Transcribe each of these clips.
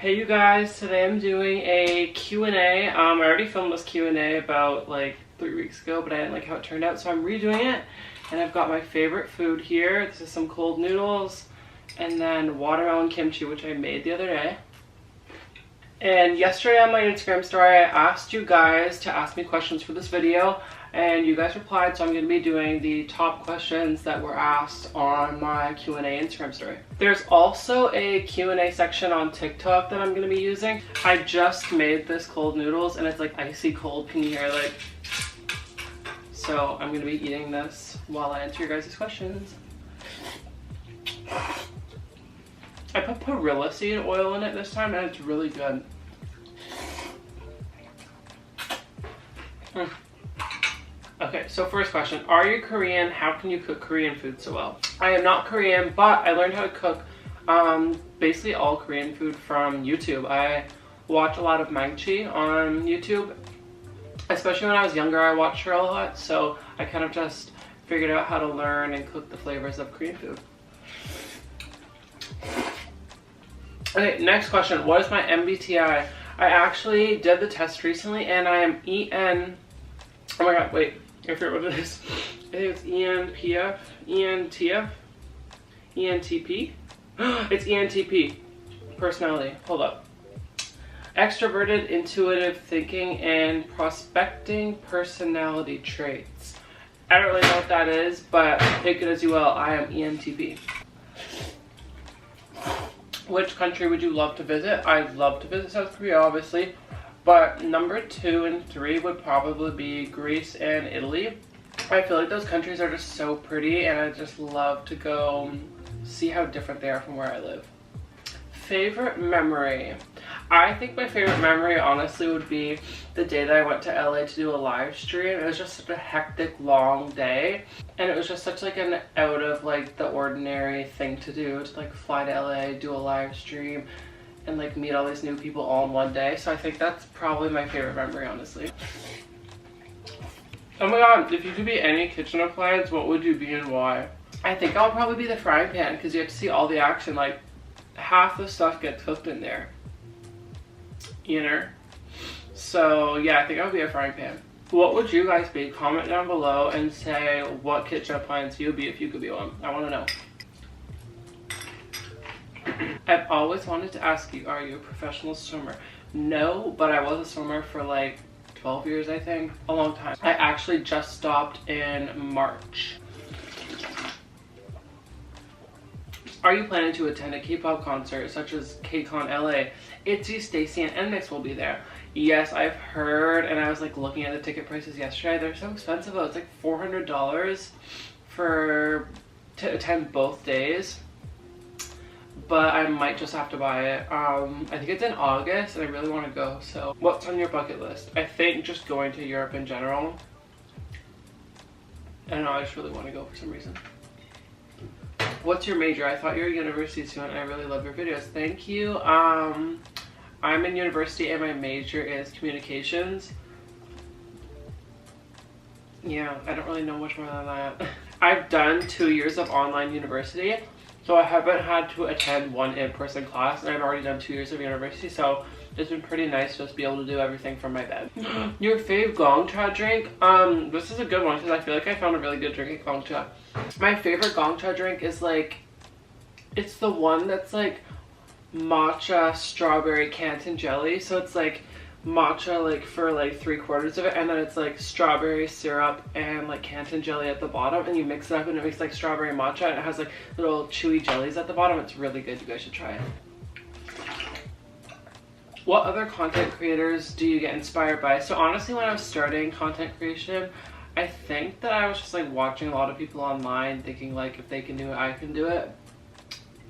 Hey you guys, today I'm doing a Q&A. I already filmed this Q&A about like 3 weeks ago, but I didn't like how it turned out, so I'm redoing it. And I've got my favorite food here. This is some cold noodles and then watermelon kimchi, which I made the other day. And yesterday on my Instagram story, I asked you guys to ask me questions for this video, and you guys replied, so I'm going to be doing the top questions that were asked on my Q&A Instagram story. There's also a Q&A section on TikTok that I'm going to be using. I just made this cold noodles and it's like icy cold. Can you hear like? So I'm going to be eating this while I answer your guys' questions. I put perilla seed oil in it this time and it's really good. Okay, so first question, are you Korean? How can you cook Korean food so well? I am not Korean, but I learned how to cook basically all Korean food from YouTube. I watch a lot of Kimchi on YouTube. Especially when I was younger, I watched her a lot, so I kind of just figured out how to learn and cook the flavors of Korean food. Okay, next question, what is my MBTI? I actually did the test recently and I am EN, oh my god, wait. I forget what it is. I think it's ENPF, ENTF, ENTP. It's ENTP. Personality. Hold up. Extroverted, intuitive thinking, and prospecting personality traits. I don't really know what that is, but take it as you will. I am ENTP. Which country would you love to visit? I'd love to visit South Korea, obviously. But number 2 and 3 would probably be Greece and Italy. I feel like those countries are just so pretty and I just love to go see how different they are from where I live. Favorite memory? I think my favorite memory honestly would be the day that I went to LA to do a live stream. It was just such a hectic long day and it was just such like an out of like the ordinary thing to do, to like fly to LA, do a live stream and like meet all these new people all in one day. So I think that's probably my favorite memory, honestly. Oh my god, if you could be any kitchen appliance, what would you be and why? I think I'll probably be the frying pan because you have to see all the action. Like half the stuff gets cooked in there, you know? So yeah, I think I'll be a frying pan. What would you guys be? Comment down below and say what kitchen appliance you'd be if you could be one. I want to know. I've always wanted to ask you, are you a professional swimmer? No, but I was a swimmer for like 12 years, I think. A long time. I actually just stopped in March. Are you planning to attend a K-pop concert such as KCON LA? ITZY, Stacy, and NMIXX will be there. Yes, I've heard, and I was like looking at the ticket prices yesterday. They're so expensive though. It's like $400 to attend both days. But I might just have to buy it. I think it's in August and I really want to go. So what's on your bucket list? I think just going to Europe in general. I don't know, I just really want to go for some reason. What's your major? I thought you were a university student. I really love your videos. Thank you. I'm in university and my major is communications. Yeah, I don't really know much more than that. I've done 2 years of online university. So I haven't had to attend one in-person class and I've already done 2 years of university, so it's been pretty nice to just be able to do everything from my bed. Your fave Gongcha drink? This is a good one because I feel like I found a really good drink at Gongcha. My favorite Gongcha drink is like, it's the one that's like matcha strawberry Canton jelly. So it's like matcha like for like 3/4 of it, and then it's like strawberry syrup and like Canton jelly at the bottom, and you mix it up and it makes like strawberry matcha, and it has like little chewy jellies at the bottom. It's really good. You guys should try it. What other content creators do you get inspired by? So honestly, when I was starting content creation, I think that I was just like watching a lot of people online thinking like if they can do it, I can do it.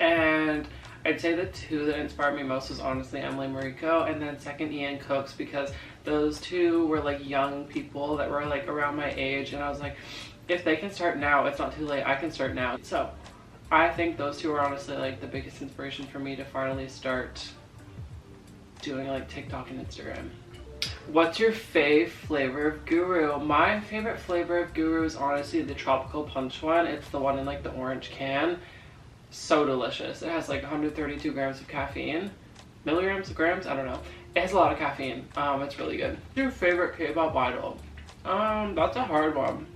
And I'd say the 2 that inspired me most was honestly Emily Mariko, and then second Ian Cooks, because those 2 were like young people that were like around my age, and I was like, if they can start now, it's not too late, I can start now. So I think those 2 are honestly like the biggest inspiration for me to finally start doing like TikTok and Instagram. What's your fave flavor of Guru? My favorite flavor of Guru is honestly the tropical punch one. It's the one in like the orange can. So delicious. It has like 132 grams of caffeine. milligrams, grams, I don't know. It has a lot of caffeine. It's really good. Your favorite K-pop idol? That's a hard one.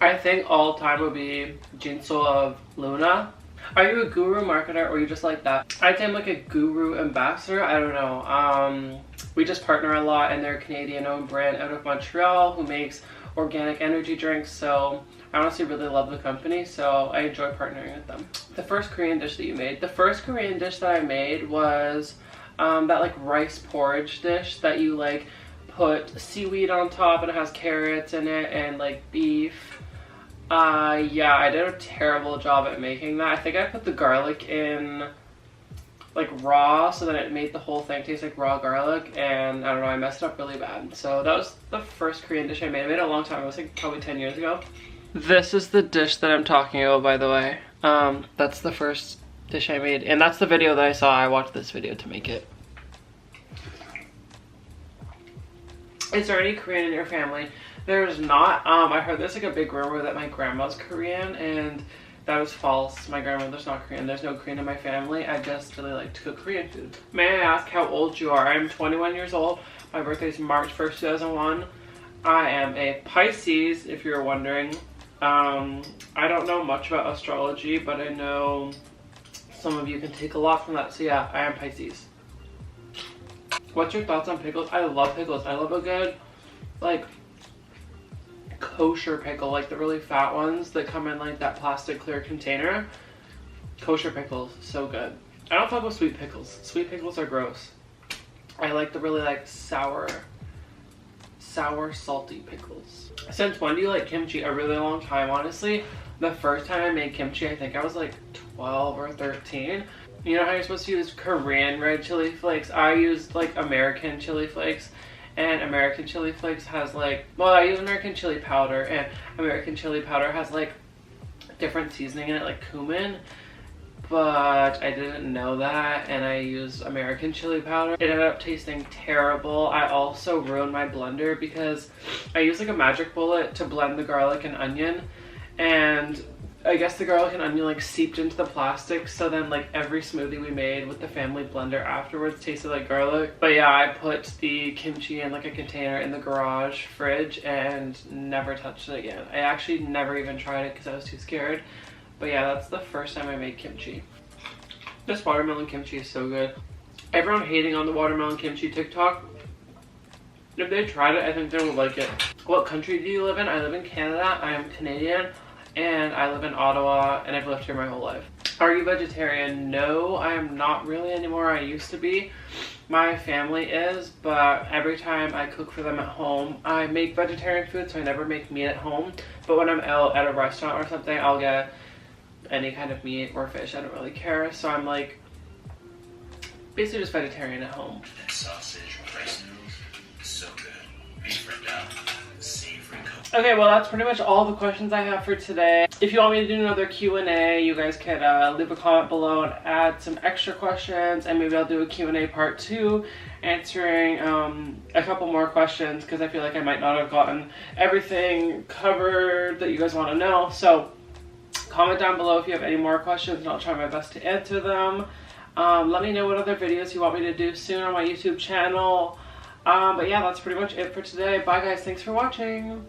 I think all time would be Jinso of Luna. Are you a guru marketer or you just like that? I'd say I'm like a guru ambassador. I don't know. We just partner a lot, and they're a Canadian-owned brand out of Montreal who makes organic energy drinks. So I honestly really love the company, so I enjoy partnering with them. The first Korean dish that you made? The first Korean dish that I made was that like rice porridge dish that you like put seaweed on top, and it has carrots in it and like beef. Yeah, I did a terrible job at making that. I think I put the garlic in like raw, so that it made the whole thing taste like raw garlic, and I don't know, I messed it up really bad. So that was the first Korean dish I made. I made it a long time. It was like probably 10 years ago. This is the dish that I'm talking about, by the way. That's the first dish I made, and that's the video that I saw. I watched this video to make it. Is there any Korean in your family? There's not. I heard there's like a big rumor that my grandma's Korean, and that was false. My grandmother's not Korean. There's no Korean in my family. I just really like to cook Korean food. May I ask how old you are? I'm 21 years old. My birthday is March 1st, 2001. I am a Pisces, if you're wondering. I don't know much about astrology, but I know some of you can take a lot from that. So yeah, I am Pisces. What's your thoughts on pickles? I love pickles. I love a good, like, kosher pickle, like the really fat ones that come in like that plastic clear container. Kosher pickles, so good. I don't fuck with sweet pickles. Sweet pickles are gross. I like the really like sour salty pickles. Since when do you like kimchi? A really long time, honestly. The first time I made kimchi, I think I was like 12 or 13. You know how you're supposed to use Korean red chili flakes? I used like American chili flakes, and American chili flakes has like, well, I use American chili powder, and American chili powder has like different seasoning in it, like cumin, but I didn't know that, and I used American chili powder. It ended up tasting terrible. I also ruined my blender because I used like a magic bullet to blend the garlic and onion, and I guess the garlic and onion like seeped into the plastic, so then like every smoothie we made with the family blender afterwards tasted like garlic. But yeah, I put the kimchi in like a container in the garage fridge and never touched it again. I actually never even tried it because I was too scared. But yeah, that's the first time I made kimchi. This watermelon kimchi is so good. Everyone hating on the watermelon kimchi TikTok, if they tried it, I think they would like it. What country do you live in? I live in Canada. I am Canadian. And I live in Ottawa, and I've lived here my whole life. Are you vegetarian? No, I am not really anymore. I used to be. My family is, but every time I cook for them at home, I make vegetarian food, so I never make meat at home. But when I'm out at a restaurant or something, I'll get any kind of meat or fish. I don't really care. So I'm like, basically just vegetarian at home. Sausage, rice noodles, so good. Beef right down. Okay, well that's pretty much all the questions I have for today. If you want me to do another Q&A, you guys can leave a comment below and add some extra questions, and maybe I'll do a Q&A part 2 answering a couple more questions, because I feel like I might not have gotten everything covered that you guys want to know. So comment down below if you have any more questions, and I'll try my best to answer them. Let me know what other videos you want me to do soon on my YouTube channel. But yeah, that's pretty much it for today. Bye guys, thanks for watching.